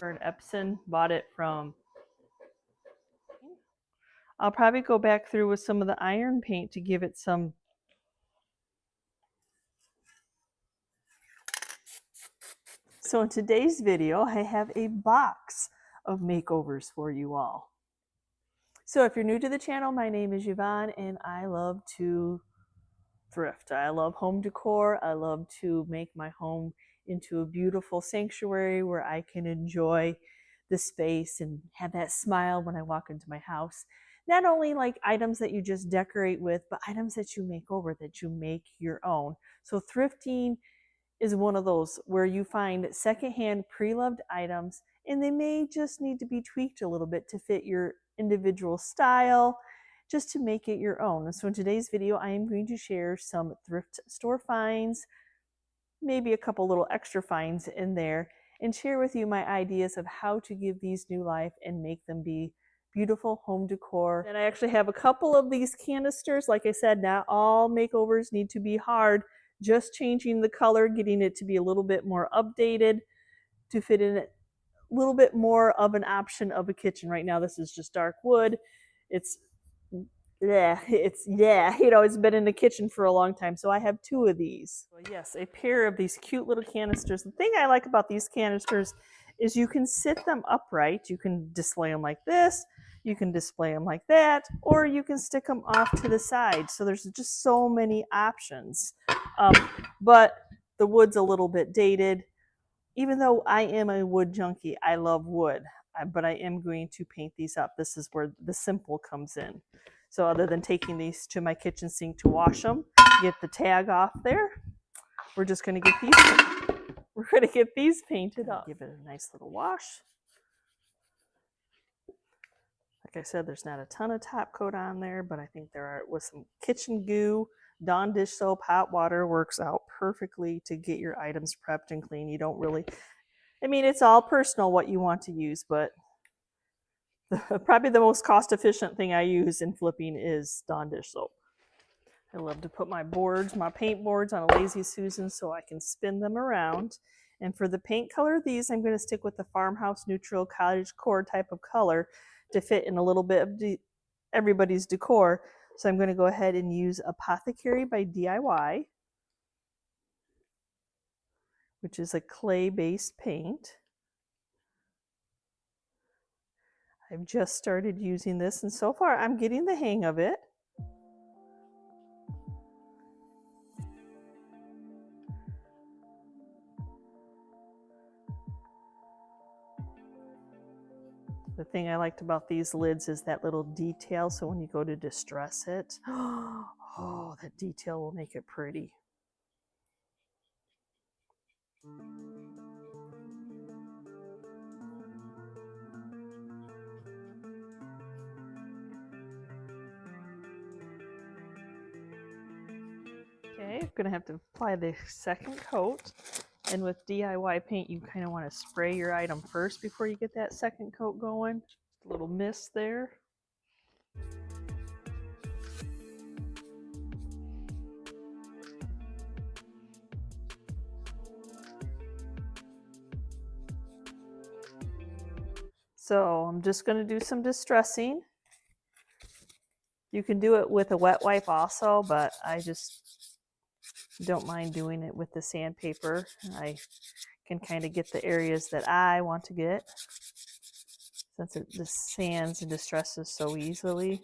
An Epson, bought it from. I'll probably go back through with some of the iron paint to give it some. So in today's video, I have a box of makeovers for you all. So if you're new to the channel, my name is Yvonne and I love to thrift. I love home decor. I love to make my home into a beautiful sanctuary where I can enjoy the space and have that smile when I walk into my house. Not only like items that you just decorate with, but items that you make over, that you make your own. So thrifting is one of those where you find secondhand pre-loved items and they may just need to be tweaked a little bit to fit your individual style, just to make it your own. And so in today's video, I am going to share some thrift store finds, maybe a couple little extra finds in there, and share with you my ideas of how to give these new life and make them be beautiful home decor. And I actually have a couple of these canisters. Like I said, not all makeovers need to be hard, just changing the color, getting it to be a little bit more updated to fit in a little bit more of an option of a kitchen. Right now, this is just dark wood. It's been in the kitchen for a long time. So I have two of these. Well, yes, a pair of these cute little canisters. The thing I like about these canisters is you can sit them upright. You can display them like this. You can display them like that, or you can stick them off to the side. So there's just so many options. But the wood's a little bit dated. Even though I am a wood junkie, I love wood, but I am going to paint these up. This is where the simple comes in. So other than taking these to my kitchen sink to wash them, get the tag off there, we're just going to get these painted up. Give it a nice little wash. Like I said, there's not a ton of top coat on there, but I think there are with some kitchen goo. Dawn dish soap, hot water works out perfectly to get your items prepped and clean. You don't really, it's all personal what you want to use, but probably the most cost efficient thing I use in flipping is Dawn dish soap. I love to put my paint boards on a Lazy Susan so I can spin them around. And for the paint color of these, I'm going to stick with the farmhouse neutral cottage core type of color to fit in a little bit of everybody's decor. So I'm going to go ahead and use Apothecary by DIY, which is a clay-based paint. I've just started using this, and so far I'm getting the hang of it. The thing I liked about these lids is that little detail, so when you go to distress it, oh, that detail will make it pretty. Okay, I'm gonna have to apply the second coat. And with DIY paint, you kind of want to spray your item first before you get that second coat going. A little mist there. So I'm just going to do some distressing. You can do it with a wet wipe also, but I just don't mind doing it with the sandpaper. I can kind of get the areas that I want to get since it just sands and distresses so easily.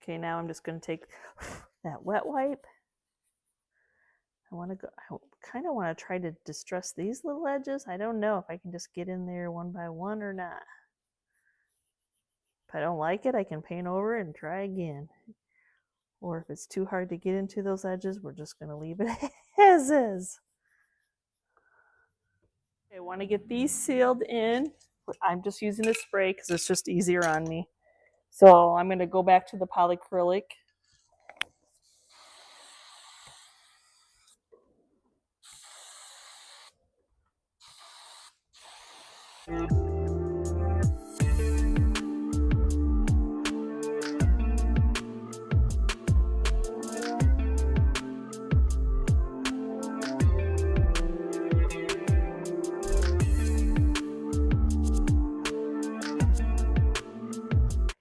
Okay, now I'm just going to take that wet wipe. I kind of want to try to distress these little edges. I don't know if I can just get in there one by one or not. If I don't like it, I can paint over and try again. Or if it's too hard to get into those edges, we're just going to leave it as is. Okay, I want to get these sealed in. I'm just using a spray because it's just easier on me. So I'm going to go back to the polyacrylic.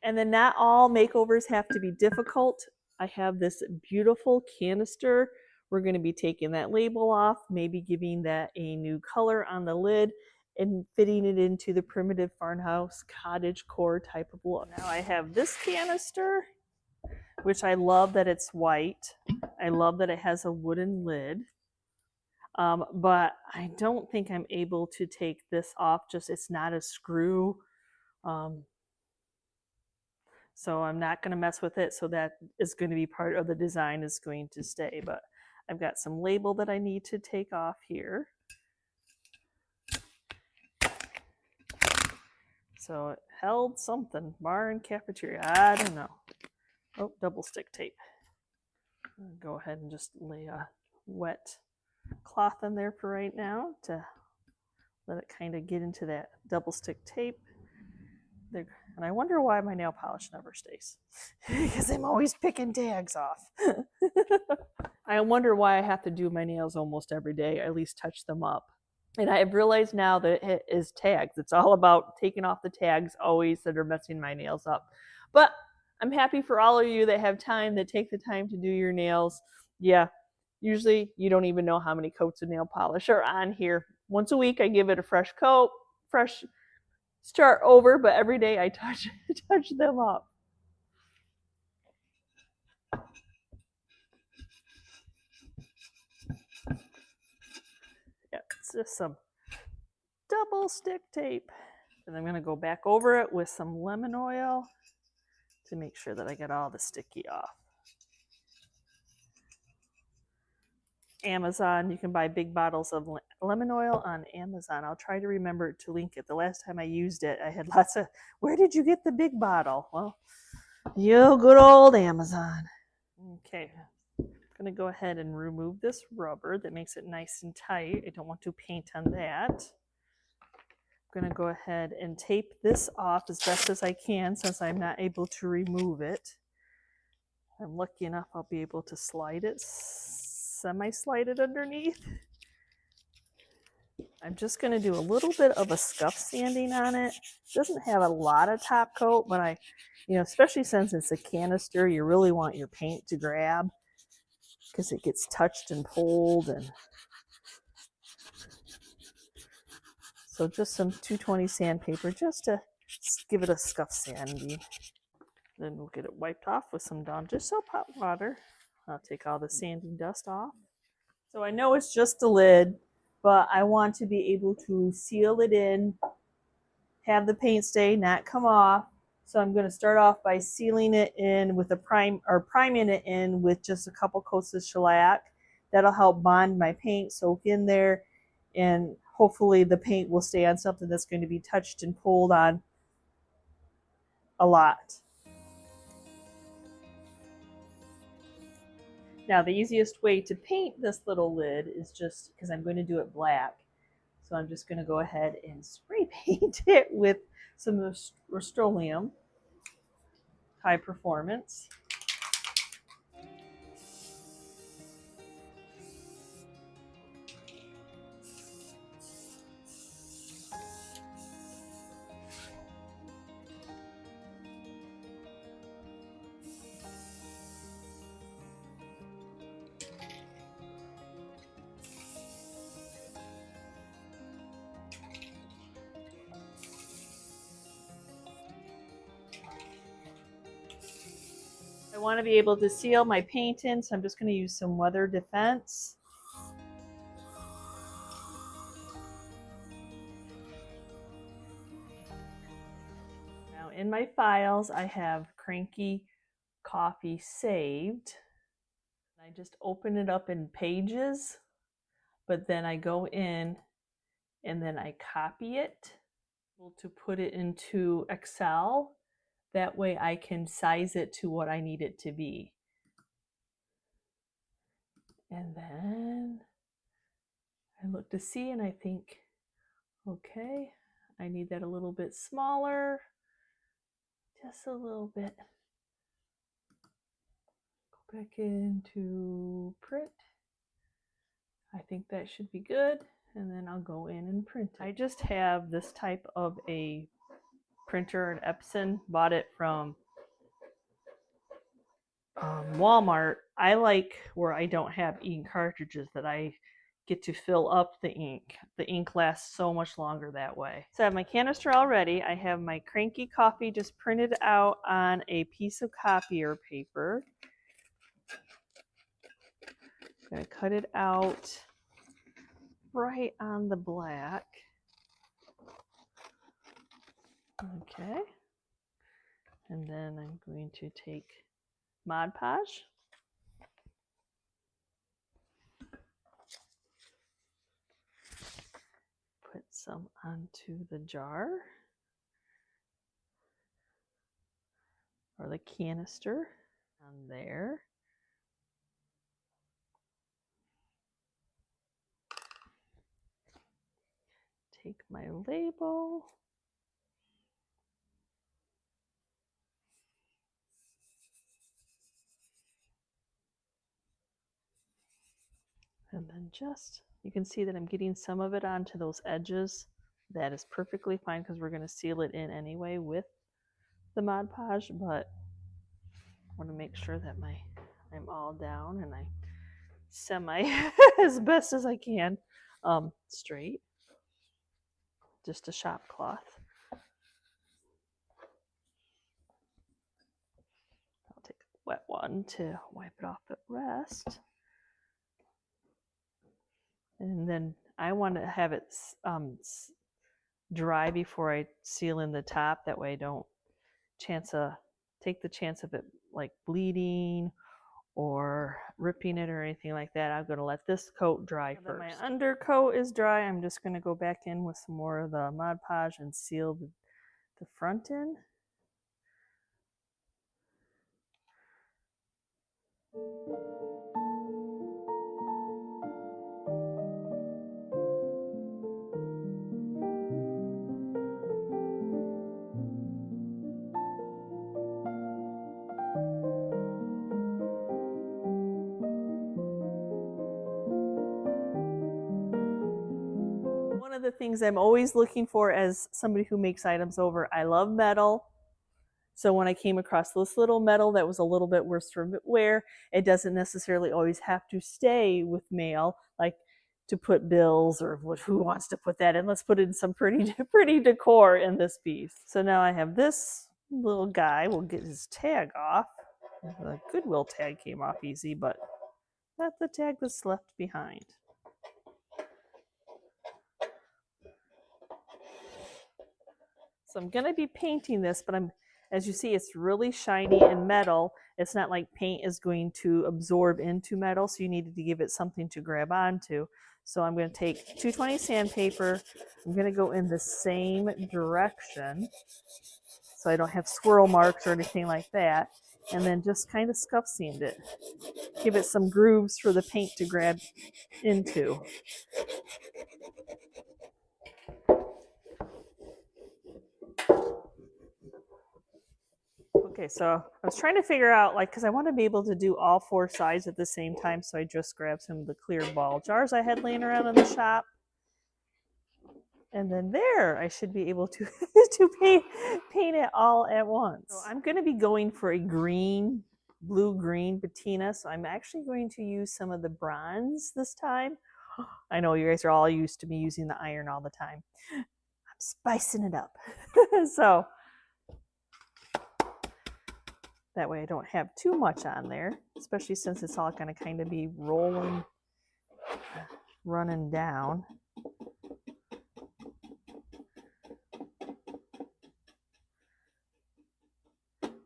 And then not all makeovers have to be difficult. I have this beautiful canister. We're going to be taking that label off, maybe giving that a new color on the lid and fitting it into the primitive farmhouse cottage core type of look. Now I have this canister, which I love that it's white. I love that it has a wooden lid. But I don't think I'm able to take this off. Just it's not a screw. So I'm not going to mess with it. So that is going to be part of the design, is going to stay. But I've got some label that I need to take off here. So it held something. Bar and cafeteria. I don't know. Oh, double stick tape. I'll go ahead and just lay a wet cloth in there for right now to let it kind of get into that double stick tape. There. And I wonder why my nail polish never stays. Because I'm always picking tags off. I wonder why I have to do my nails almost every day, at least touch them up. And I have realized now that it is tags. It's all about taking off the tags always that are messing my nails up. But I'm happy for all of you that have time, that take the time to do your nails. Yeah, usually you don't even know how many coats of nail polish are on here. Once a week I give it a fresh coat, fresh start over, but every day I touch them up. Yeah, it's just some double stick tape. And I'm going to go back over it with some lemon oil to make sure that I get all the sticky off. Amazon, you can buy big bottles of lemon oil on Amazon. I'll try to remember to link it. The last time I used it, I had lots of, where did you get the big bottle? Well, you good old Amazon. Okay, I'm going to go ahead and remove this rubber that makes it nice and tight. I don't want to paint on that. I'm going to go ahead and tape this off as best as I can since I'm not able to remove it. I'm lucky enough I'll be able to slide it, semi-slide it underneath. I'm just going to do a little bit of a scuff sanding on it. It doesn't have a lot of top coat, but especially since it's a canister, you really want your paint to grab because it gets touched and pulled. And so just some 220 sandpaper just to give it a scuff sanding. Then we'll get it wiped off with some Dawn dish soap hot water. I'll take all the sanding dust off. So I know it's just a lid, but I want to be able to seal it in, have the paint stay, not come off. So I'm going to start off by sealing it in with priming it in with just a couple coats of shellac. That'll help bond my paint, soak in there, and hopefully the paint will stay on something that's going to be touched and pulled on a lot. Now the easiest way to paint this little lid is just, because I'm going to do it black, so I'm just going to go ahead and spray paint it with some Rust-Oleum High Performance. I want to be able to seal my paint in, so I'm just going to use some Weather Defense. Now in my files, I have Cranky Coffee saved. I just open it up in Pages, but then I go in and then I copy it to put it into Excel. That way I can size it to what I need it to be. And then I look to see and I think, okay, I need that a little bit smaller, just a little bit. Go back into print. I think that should be good. And then I'll go in and print it. I just have this type of a printer, an Epson. Bought it from Walmart. I like where I don't have ink cartridges, that I get to fill up the ink. The ink lasts so much longer that way. So I have my canister all ready. I have my cranky coffee just printed out on a piece of copier paper. I'm going to cut it out right on the black. Okay. And then I'm going to take Mod Podge. Put some onto the jar or the canister on there. Take my label. And then just, you can see that I'm getting some of it onto those edges. That is perfectly fine because we're going to seal it in anyway with the Mod Podge, but I want to make sure that I'm all down and I semi as best as I can straight. Just a shop cloth. I'll take a wet one to wipe it off at rest. And then I want to have it dry before I seal in the top. That way I don't take the chance of it like bleeding or ripping it or anything like that. I'm going to let this coat dry first. My undercoat is dry. I'm just going to go back in with some more of the Mod Podge and seal the front in. One of the things I'm always looking for as somebody who makes items over, I love metal. So when I came across this little metal that was a little bit worse for wear, it doesn't necessarily always have to stay with mail, like to put bills or who wants to put that in. Let's put in some pretty decor in this piece. So now I have this little guy. We'll get his tag off. The Goodwill tag came off easy, but that's the tag that's left behind. So I'm going to be painting this, but as you see, it's really shiny and metal. It's not like paint is going to absorb into metal, so you needed to give it something to grab onto. So I'm going to take 220 sandpaper. I'm going to go in the same direction so I don't have swirl marks or anything like that. And then just kind of scuff sand it. Give it some grooves for the paint to grab into. Okay, so I was trying to figure out, like, because I want to be able to do all four sides at the same time, so I just grabbed some of the clear ball jars I had laying around in the shop. And then there, I should be able to, to paint it all at once. So I'm going to be going for a blue-green patina, so I'm actually going to use some of the bronze this time. I know you guys are all used to me using the iron all the time. I'm spicing it up. So that way I don't have too much on there, especially since it's all going to kind of be running down.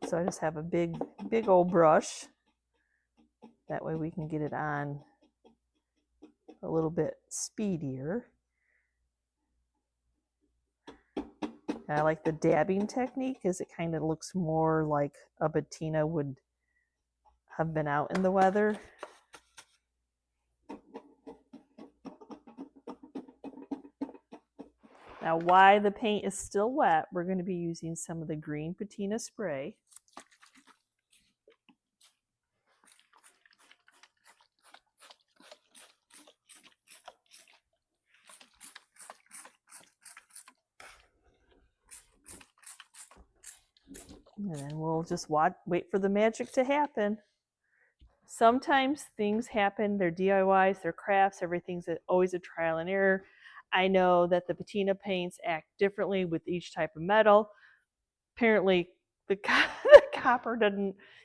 So I just have a big old brush. That way we can get it on a little bit speedier. And I like the dabbing technique because it kind of looks more like a patina would have been out in the weather. Now, while the paint is still wet, we're going to be using some of the green patina spray. And then we'll just wait for the magic to happen. Sometimes things happen, they're DIYs, they're crafts, everything's always a trial and error. I know that the patina paints act differently with each type of metal. Apparently, the copper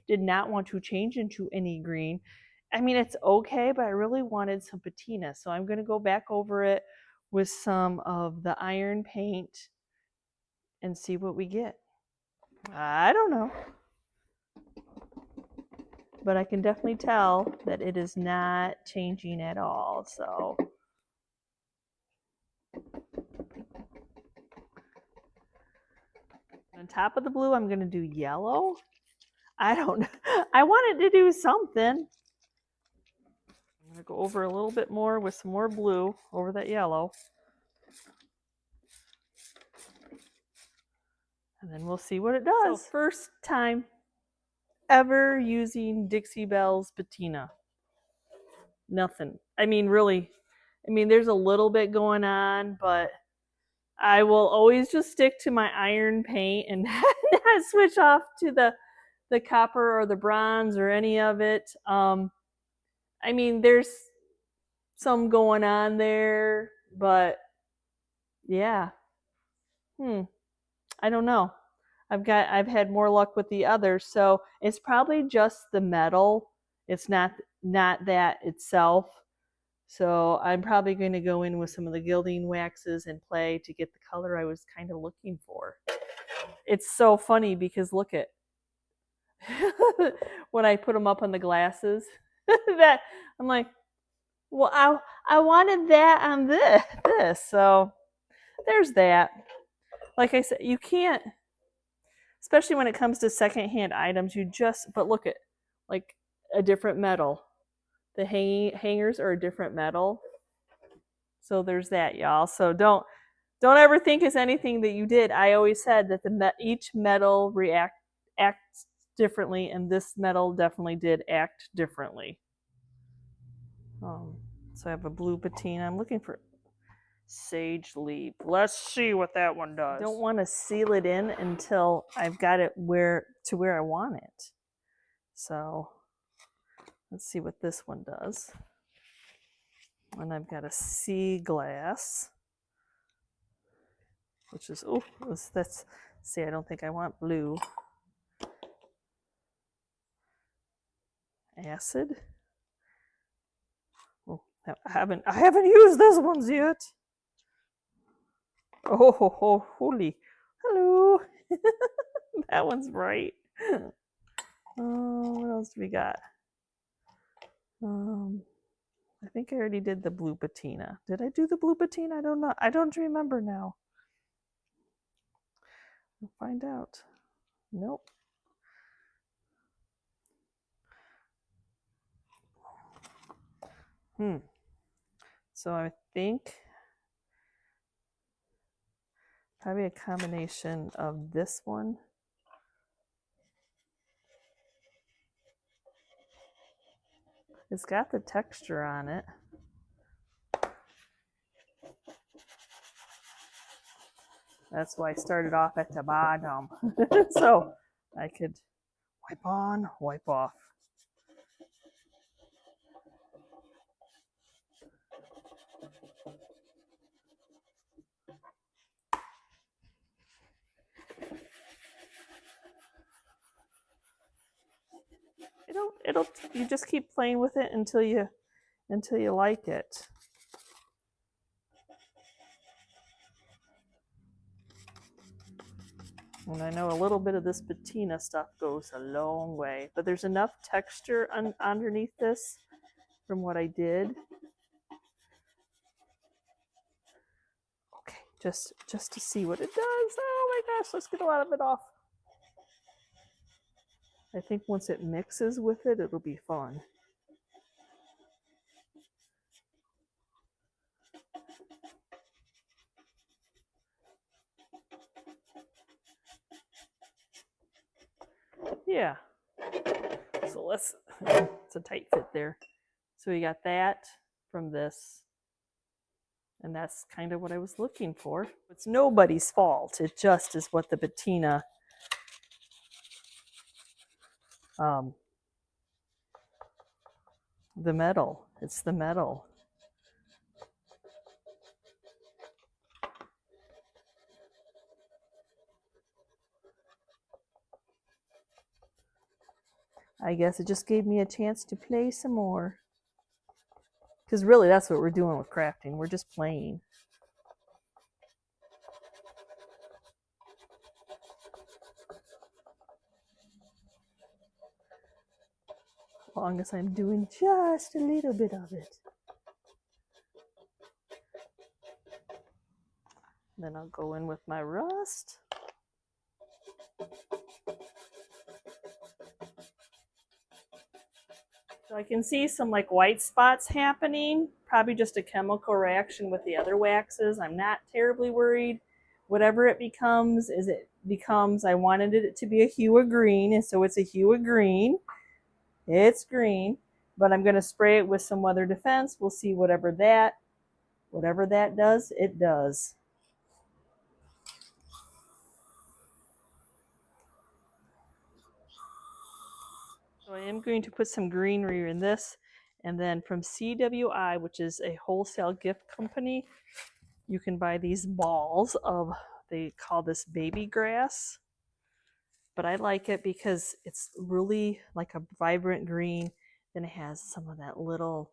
did not want to change into any green. I mean, it's okay, but I really wanted some patina, so I'm going to go back over it with some of the iron paint and see what we get. I don't know. But I can definitely tell that it is not changing at all, so. On top of the blue, I'm going to do yellow. I don't know. I wanted to do something. I'm going to go over a little bit more with some more blue over that yellow. And then we'll see what it does. So first time ever using Dixie Belle's patina. Nothing. I mean, really, there's a little bit going on, but I will always just stick to my iron paint and not switch off to the copper or the bronze or any of it. I mean, there's some going on there, but yeah. I don't know. I've had more luck with the others, so it's probably just the metal. It's not that itself. So I'm probably going to go in with some of the gilding waxes and play to get the color I was kind of looking for. It's so funny because look at when I put them up on the glasses, that I'm like, well, I wanted that on this. So there's that. Like I said, you can't, especially when it comes to secondhand items, but look at, like, a different metal. The hangers are a different metal. So there's that, y'all. So don't ever think it's anything that you did. I always said that each metal acts differently, and this metal definitely did act differently. So I have a blue patina. I'm looking for Sage Leaf. Let's see what that one does. I don't want to seal it in until I've got it where I want it. So let's see what this one does. And I've got a sea glass, which is, see, I don't think I want blue. Acid. Oh, I haven't used this ones yet. Oh, holy. Hello. That one's bright. What else do we got? I think I already did the blue patina. Did I do the blue patina? I don't know. I don't remember now. We'll find out. Nope. So I think probably a combination of this one. It's got the texture on it. That's why I started off at the bottom. So I could wipe on, wipe off. You just keep playing with it until you like it. And I know a little bit of this patina stuff goes a long way, but there's enough texture underneath this from what I did. Okay, just to see what it does. Oh my gosh, let's get a lot of it off. I think once it mixes with it, it'll be fun. Yeah. So it's a tight fit there. So we got that from this. And that's kind of what I was looking for. It's nobody's fault. It just is what the patina the metal. It's the metal. I guess it just gave me a chance to play some more. Because really, that's what we're doing with crafting. We're just playing. As long as I'm doing just a little bit of it. Then I'll go in with my rust. So I can see some like white spots happening, probably just a chemical reaction with the other waxes. I'm not terribly worried. Whatever it becomes, I wanted it to be a hue of green, and so it's a hue of green. It's green, but I'm gonna spray it with some weather defense. We'll see whatever that does, it does. So I am going to put some greenery in this, and then from CWI, which is a wholesale gift company, you can buy these balls of, they call this baby grass, but I like it because it's really like a vibrant green, then it has some of that little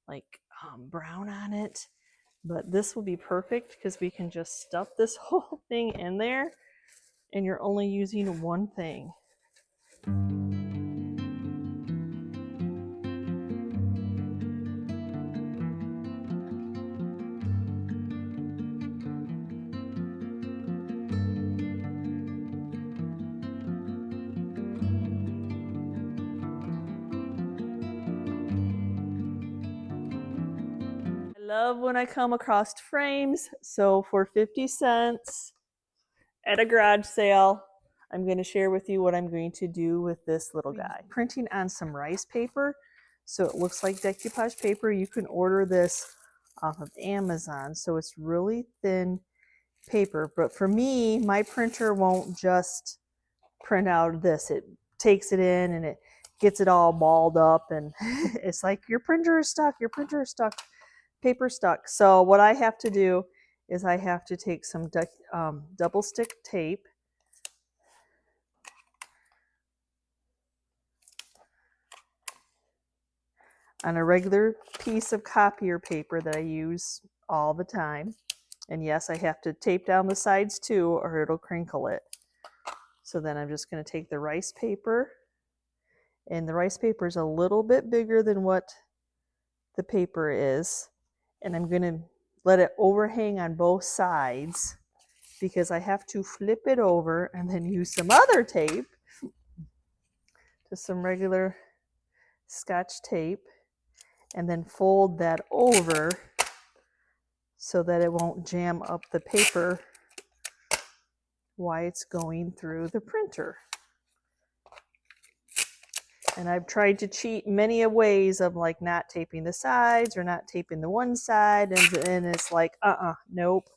like brown on it. But this will be perfect because we can just stuff this whole thing in there and you're only using one thing. Love when I come across frames. So for 50 cents at a garage sale, I'm going to share with you what I'm going to do with this little guy. Printing on some rice paper, so it looks like decoupage paper. You can order this off of Amazon, so it's really thin paper. But for me, my printer won't just print out this. It takes it in and it gets it all balled up, and it's like, your printer is stuck, your printer is stuck. Paper stuck. So what I have to do is I have to take some double stick tape on a regular piece of copier paper that I use all the time. And yes, I have to tape down the sides too, or it'll crinkle it. So then I'm just going to take the rice paper, and the rice paper is a little bit bigger than what the paper is. And I'm going to let it overhang on both sides because I have to flip it over and then use some other tape, just some regular Scotch tape, and then fold that over so that it won't jam up the paper while it's going through the printer. And I've tried to cheat many ways of like not taping the sides or not taping the one side, and it's like, nope,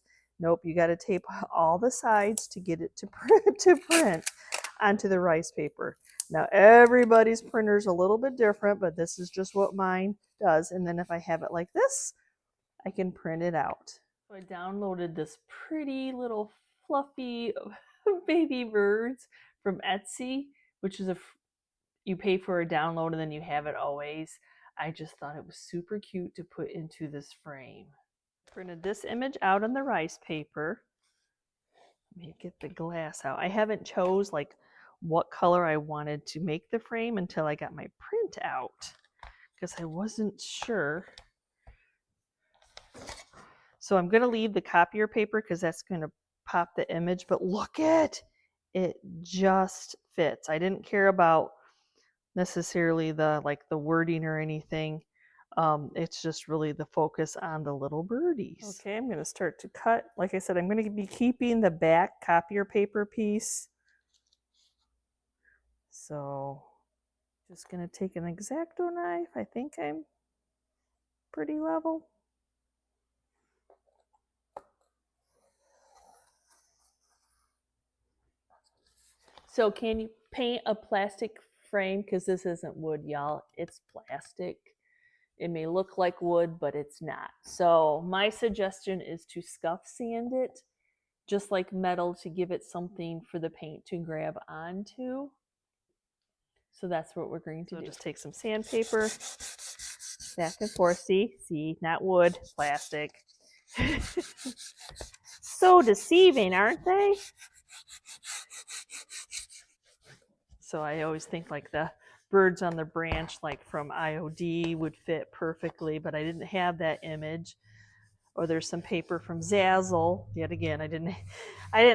you got to tape all the sides to get it to print onto the rice paper. Now everybody's printer is a little bit different, but this is just what mine does. And then if I have it like this, I can print it out. So I downloaded this pretty little fluffy baby birds from Etsy, which is you pay for a download and then you have it always. I just thought it was super cute to put into this frame. Printed this image out on the rice paper. Let me get the glass out. I haven't chose like what color I wanted to make the frame until I got my print out because I wasn't sure. So I'm going to leave the copier paper because that's going to pop the image, but look at it, just fits. I didn't care about necessarily the wording or anything. It's just really the focus on the little birdies. Okay, I'm going to start to cut. Like I said, I'm going to be keeping the back copier paper piece. So just going to take an X-Acto knife. I think I'm pretty level. So can you paint a plastic frame because this isn't wood, y'all. It's plastic. It may look like wood, but it's not. So my suggestion is to scuff sand it, just like metal, to give it something for the paint to grab onto. So that's what we're going to do. Just take some sandpaper, back and forth. See, not wood, plastic. So deceiving, aren't they? So I always think like the birds on the branch, like from IOD, would fit perfectly, but I didn't have that image. Or there's some paper from Zazzle. Yet again, I didn't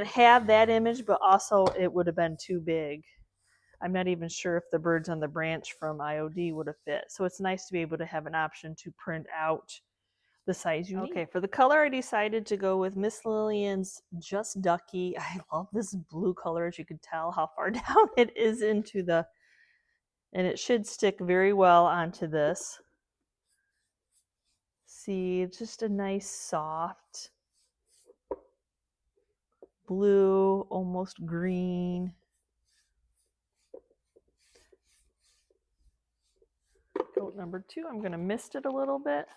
have that image, but also it would have been too big. I'm not even sure if the birds on the branch from IOD would have fit. So it's nice to be able to have an option to print out the size you need. Okay, for the color, I decided to go with Miss Lillian's Just Ducky. I love this blue color, as you can tell how far down it is into the, and it should stick very well onto this. See, it's just a nice soft blue, almost green. Coat number 2, I'm going to mist it a little bit.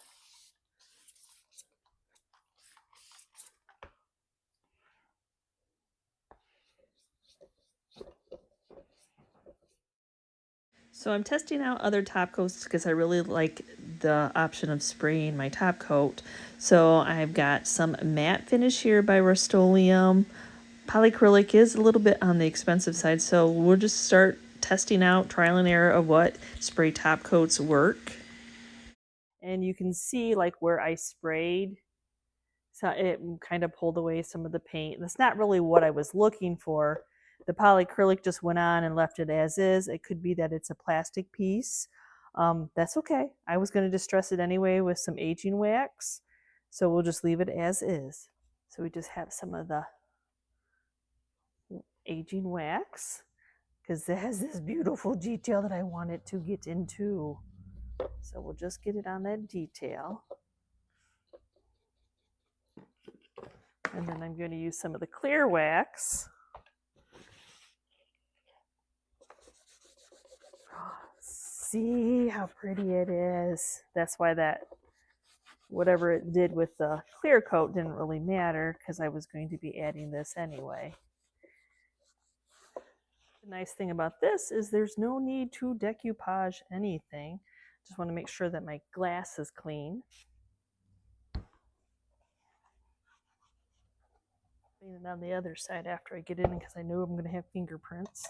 So I'm testing out other top coats because I really like the option of spraying my top coat. So I've got some matte finish here by Rust-Oleum. Polyacrylic is a little bit on the expensive side, so we'll just start testing out, trial and error of what spray top coats work. And you can see like where I sprayed, so it kind of pulled away some of the paint. That's not really what I was looking for. The polyacrylic just went on and left it as is. It could be that it's a plastic piece. That's okay. I was going to distress it anyway with some aging wax, so we'll just leave it as is. So we just have some of the aging wax because it has this beautiful detail that I want it to get into. So we'll just get it on that detail. And then I'm going to use some of the clear wax. See how pretty it is. That's why that, whatever it did with the clear coat didn't really matter because I was going to be adding this anyway. The nice thing about this is there's no need to decoupage anything. Just want to make sure that my glass is clean. Clean it on the other side after I get in because I know I'm going to have fingerprints.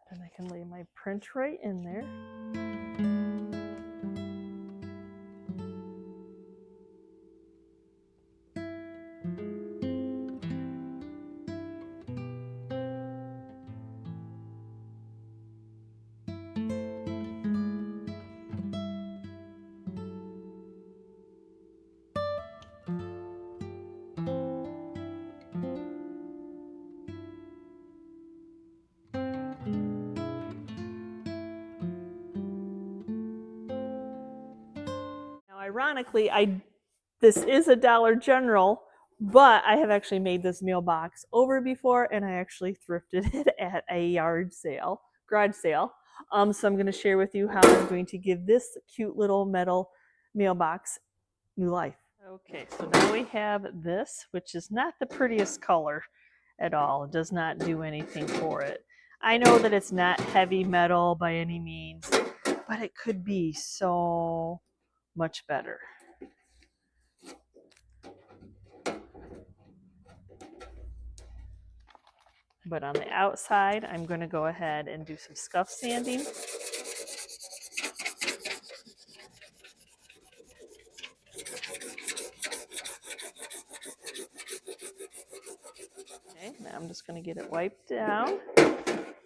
And I can lay my print right in there. Ironically, this is a Dollar General, but I have actually made this mailbox over before, and I actually thrifted it at a garage sale. So I'm going to share with you how I'm going to give this cute little metal mailbox new life. Okay, so now we have this, which is not the prettiest color at all. It does not do anything for it. I know that it's not heavy metal by any means, but it could be so much better. But on the outside, I'm going to go ahead and do some scuff sanding. Okay, now I'm just going to get it wiped down.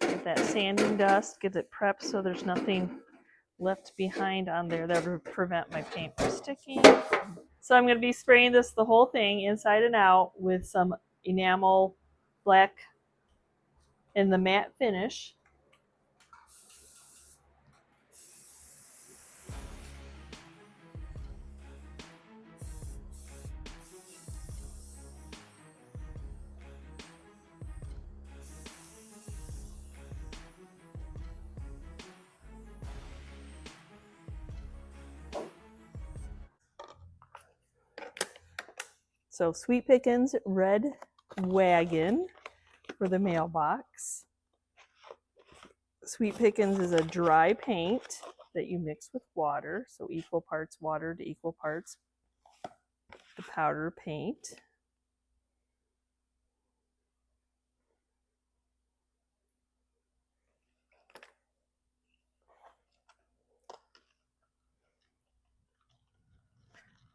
Get that sanding dust, get it prepped so there's nothing left behind on there that would prevent my paint from sticking. So I'm going to be spraying this, the whole thing, inside and out with some enamel black in the matte finish. So Sweet Pickins Red Wagon for the mailbox. Sweet Pickins is a dry paint that you mix with water, so equal parts water to equal parts the powder paint.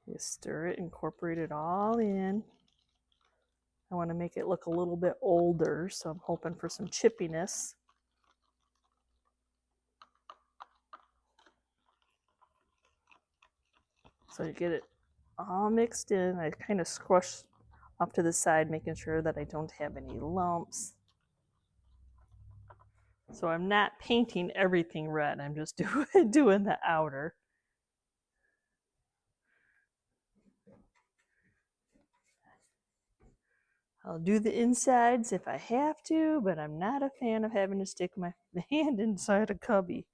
You stir it, incorporate it all in. I want to make it look a little bit older, so I'm hoping for some chippiness. So you get it all mixed in. I kind of squash off to the side, making sure that I don't have any lumps. So I'm not painting everything red. I'm just doing the outer. I'll do the insides if I have to, but I'm not a fan of having to stick my hand inside a cubby.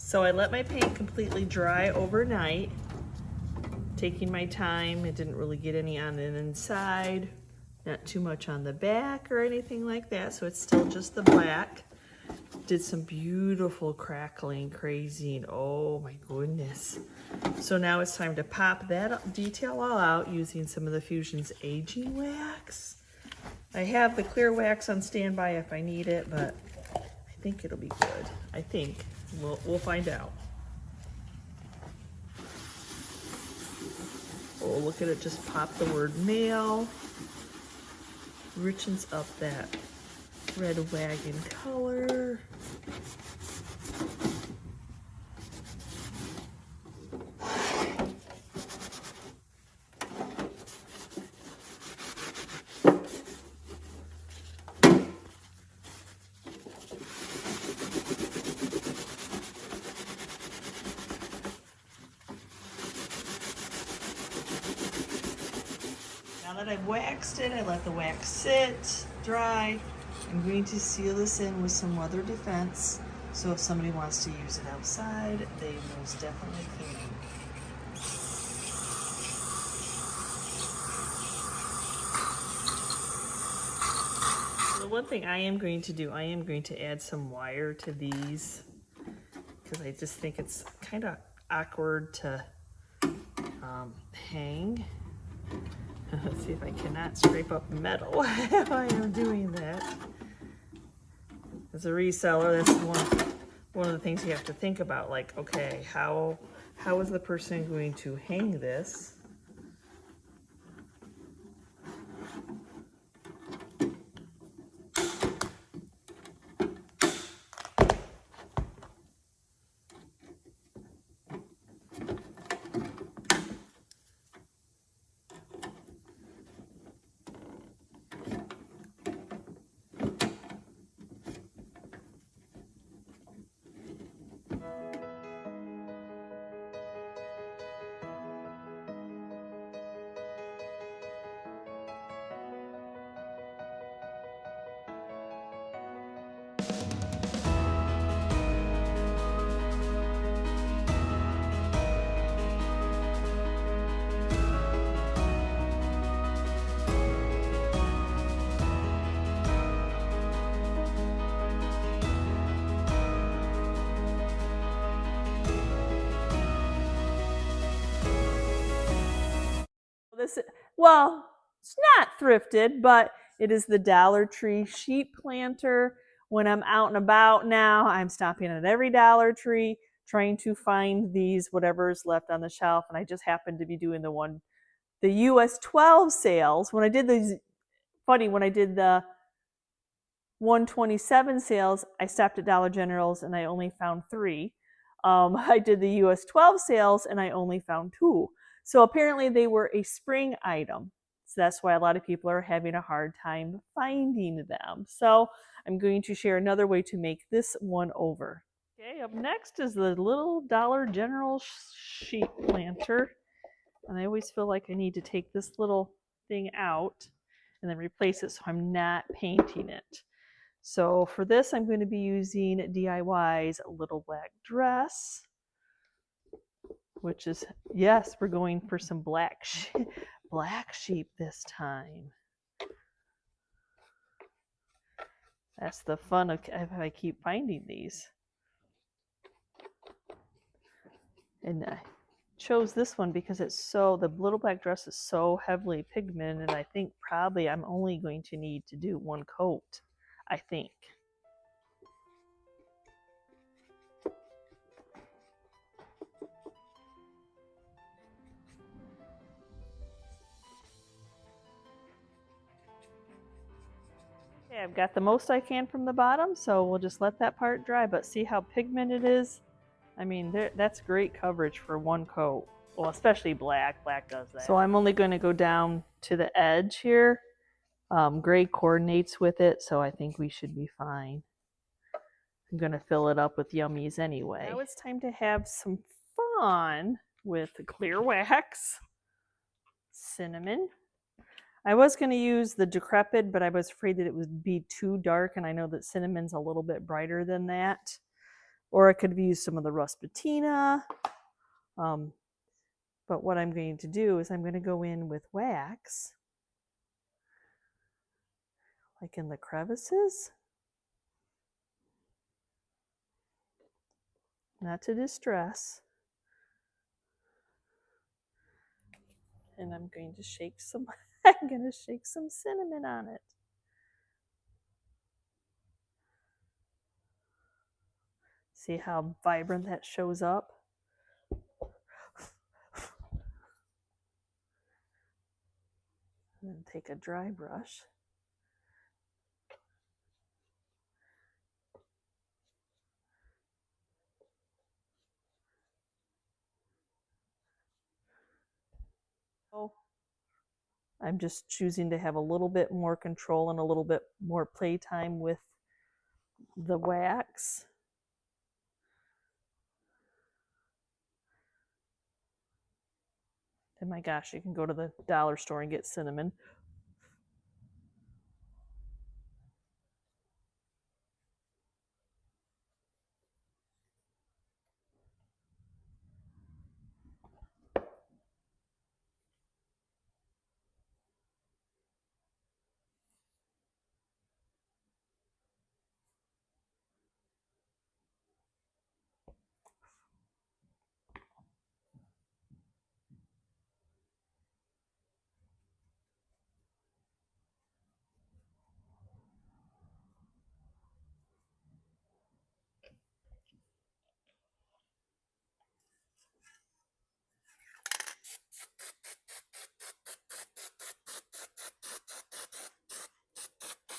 So I let my paint completely dry overnight, taking my time. It didn't really get any on the inside, not too much on the back or anything like that, so it's still just the black. Did some beautiful crackling, crazing, oh my goodness. So now it's time to pop that detail all out using some of the Fusion's aging wax. I have the clear wax on standby if I need it, but I think it'll be good. I think. We'll find out. Oh, look at it, just pop the word mail. Richens up that red wagon color. Now that I've waxed it, I let the wax sit, dry. I'm going to seal this in with some weather defense, so if somebody wants to use it outside, they most definitely can. The one thing I am going to do, I am going to add some wire to these, because I just think it's kind of awkward to hang. Let's see if I cannot scrape up metal while I am doing that. As a reseller, that's one of the things you have to think about. Like, okay, how is the person going to hang this? Well, it's not thrifted, but it is the Dollar Tree sheet planter. When I'm out and about now, I'm stopping at every Dollar Tree trying to find these, whatever's left on the shelf. And I just happened to be doing the US 12 sales. When I did these funny, when I did the 127 sales, I stopped at Dollar General's and I only found 3. I did the US 12 sales and I only found 2. So apparently they were a spring item. So that's why a lot of people are having a hard time finding them. So I'm going to share another way to make this one over. Okay, up next is the little Dollar General sheet planter. And I always feel like I need to take this little thing out and then replace it so I'm not painting it. So for this, I'm going to be using DIY's Little Black Dress, which is, yes, we're going for some black sheep this time. That's the fun of if I keep finding these. And I chose this one because it's so, the Little Black Dress is so heavily pigmented, and I think probably I'm only going to need to do 1 coat, I think. Okay, I've got the most I can from the bottom, so we'll just let that part dry, but see how pigmented it is? I mean, that's great coverage for 1 coat. Well, especially black. Black does that. So I'm only going to go down to the edge here. Gray coordinates with it, so I think we should be fine. I'm going to fill it up with yummies anyway. Now it's time to have some fun with clear wax, cinnamon. I was going to use the Decrepit, but I was afraid that it would be too dark, and I know that cinnamon's a little bit brighter than that. Or I could have used some of the Rust Patina. But what I'm going to do is I'm going to go in with wax, like in the crevices. Not to distress. And I'm going to shake some, I'm going to shake some cinnamon on it. See how vibrant that shows up? And then take a dry brush. Oh, I'm just choosing to have a little bit more control and a little bit more playtime with the wax. And my gosh, you can go to the dollar store and get cinnamon.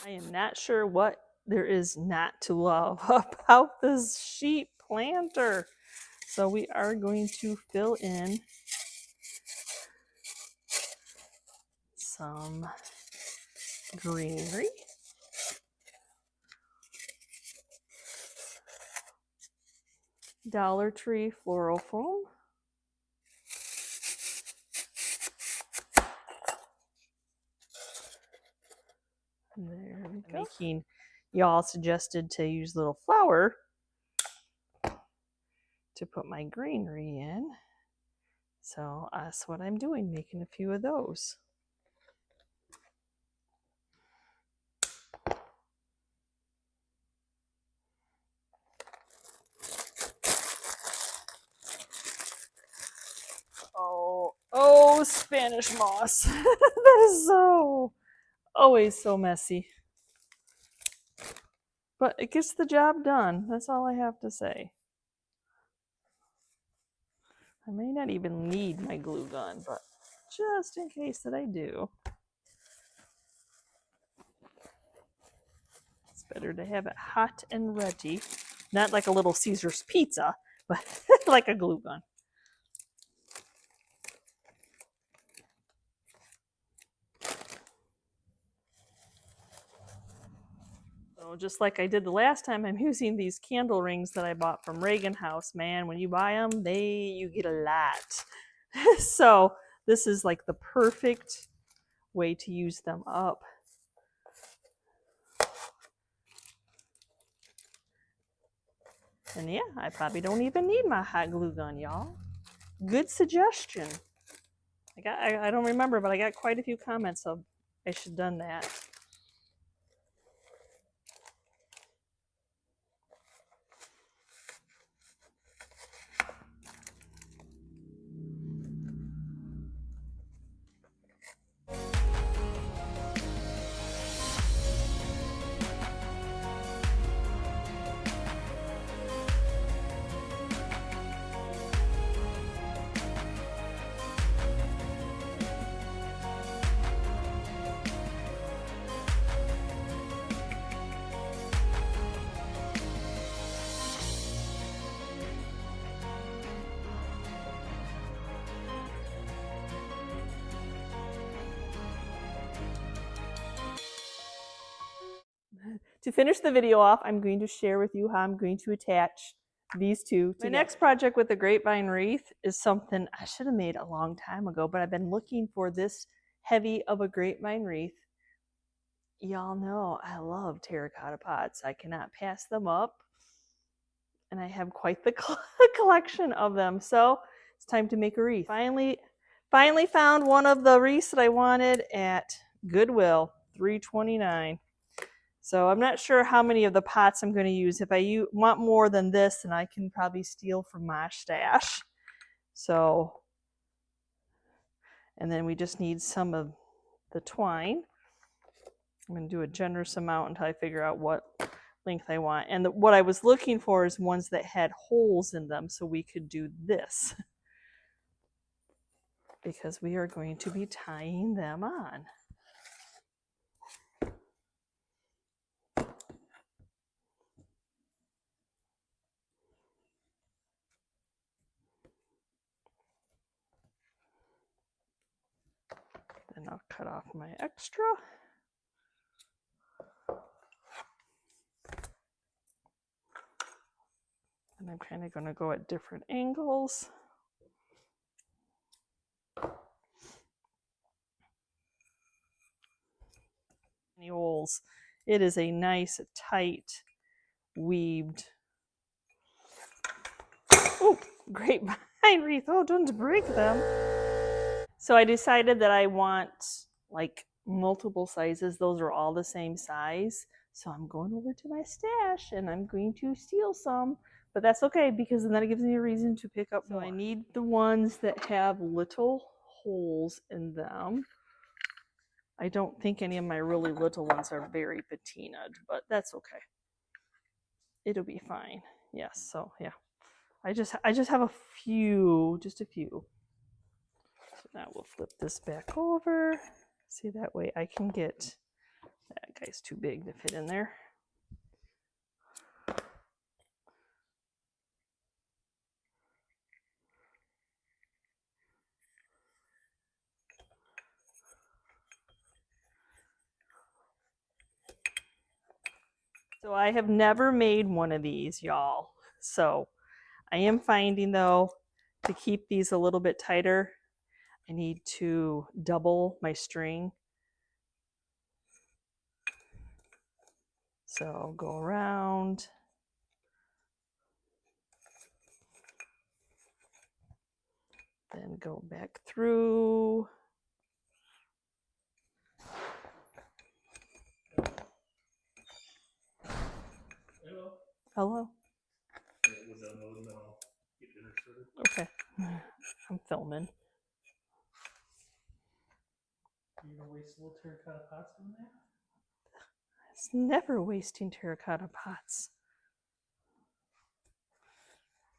I am not sure what there is not to love about this sheet planter. So we are going to fill in some greenery. Dollar Tree floral foam. There we go. Making, y'all suggested to use little flour to put my greenery in. So that's what I'm doing, making a few of those. Oh, Spanish moss. That is so, always so messy. But it gets the job done. That's all I have to say. I may not even need my glue gun, but just in case that I do. Better to have it hot and ready. Not like a little Caesar's pizza, but like a glue gun. So just like I did the last time, I'm using these candle rings that I bought from Reagan House. Man, when you buy them, you get a lot. So this is like the perfect way to use them up. And yeah, I probably don't even need my hot glue gun, y'all. Good suggestion. I don't remember, but I got quite a few comments of I should have done that. To finish the video off, I'm going to share with you how I'm going to attach these two together. My next project with the grapevine wreath is something I should have made a long time ago, but I've been looking for this heavy of a grapevine wreath. Y'all know I love terracotta pots. I cannot pass them up. And I have quite the collection of them. So it's time to make a wreath. Finally found one of the wreaths that I wanted at Goodwill, $3.29. So I'm not sure how many of the pots I'm going to use. If I want more than this, then I can probably steal from my stash. So, and then we just need some of the twine. I'm going to do a generous amount until I figure out what length I want. And what I was looking for is ones that had holes in them so we could do this. Because we are going to be tying them on. Then I'll cut off my extra. And I'm kind of going to go at different angles. Holes. It is a nice, tight, weaved. Oh, grapevine wreath. Oh, don't break them. So I decided that I want like multiple sizes. Those are all the same size. So I'm going over to my stash and I'm going to steal some. But that's okay because then that gives me a reason to pick up more. So I need the ones that have little holes in them. I don't think any of my really little ones are very patinaed, but that's okay. It'll be fine. Yes, so yeah. I just have a few, just a few. So now we'll flip this back over. See, that way I can get, that guy's too big to fit in there. So I have never made one of these, y'all. So I am finding though, to keep these a little bit tighter, I need to double my string. So I'll go around. Then go back through. Hello. Hello. Okay. I'm filming. You gonna waste a little terracotta pots on that? It's never wasting terracotta pots.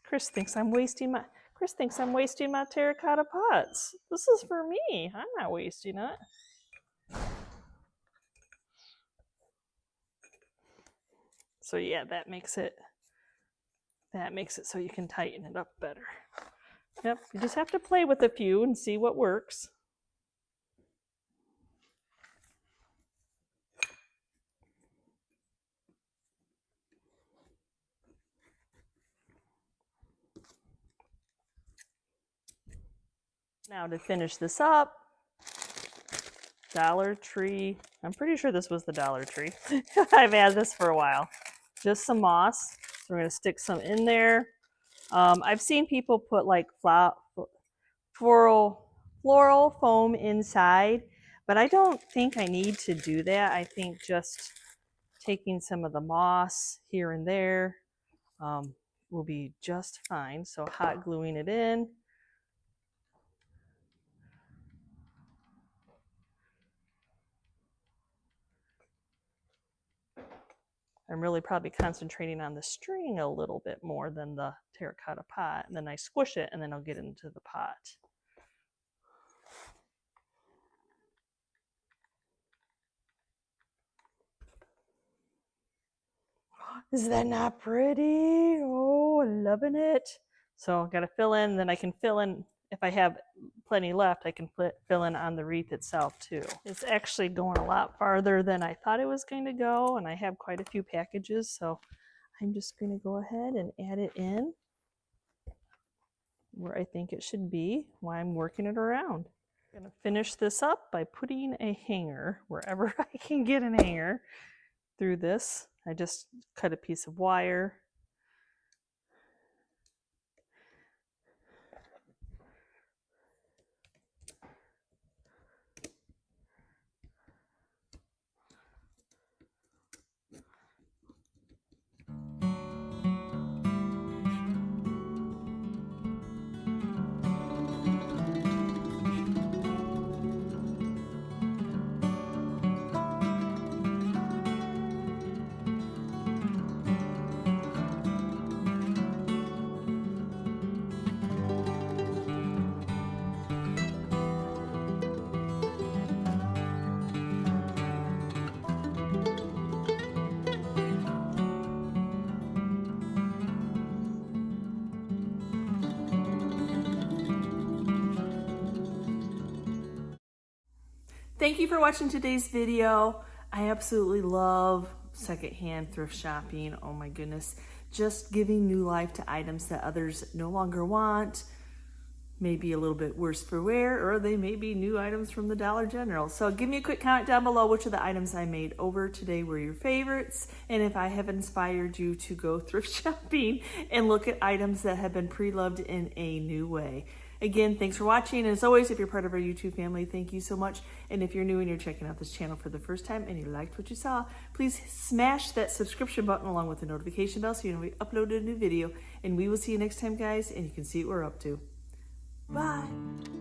Chris thinks I'm wasting my terracotta pots. This is for me. I'm not wasting it. So yeah, that makes it so you can tighten it up better. Yep, you just have to play with a few and see what works. Now to finish this up, Dollar Tree. I'm pretty sure this was the Dollar Tree. I've had this for a while. Just some moss. So we're going to stick some in there. I've seen people put like floral foam inside, but I don't think I need to do that. I think just taking some of the moss here and there will be just fine. So hot gluing it in. I'm really probably concentrating on the string a little bit more than the terracotta pot. And then I squish it and then I'll get into the pot. Is that not pretty? Oh, loving it. So I've got to fill in, then I can fill in, if I have plenty left, I can fill in on the wreath itself too. It's actually going a lot farther than I thought it was going to go, and I have quite a few packages, so I'm just going to go ahead and add it in where I think it should be while I'm working it around. I'm going to finish this up by putting a hanger wherever I can get a hanger through this. I just cut a piece of wire. Thank you for watching today's video. I absolutely love secondhand thrift shopping. Oh my goodness. Just giving new life to items that others no longer want, maybe a little bit worse for wear, or they may be new items from the Dollar General. So give me a quick comment down below which of the items I made over today were your favorites, and if I have inspired you to go thrift shopping and look at items that have been pre-loved in a new way. Again, thanks for watching. And as always, if you're part of our YouTube family, thank you so much. And if you're new and you're checking out this channel for the first time and you liked what you saw, please smash that subscription button along with the notification bell so you know we uploaded a new video. And we will see you next time, guys, and you can see what we're up to. Bye.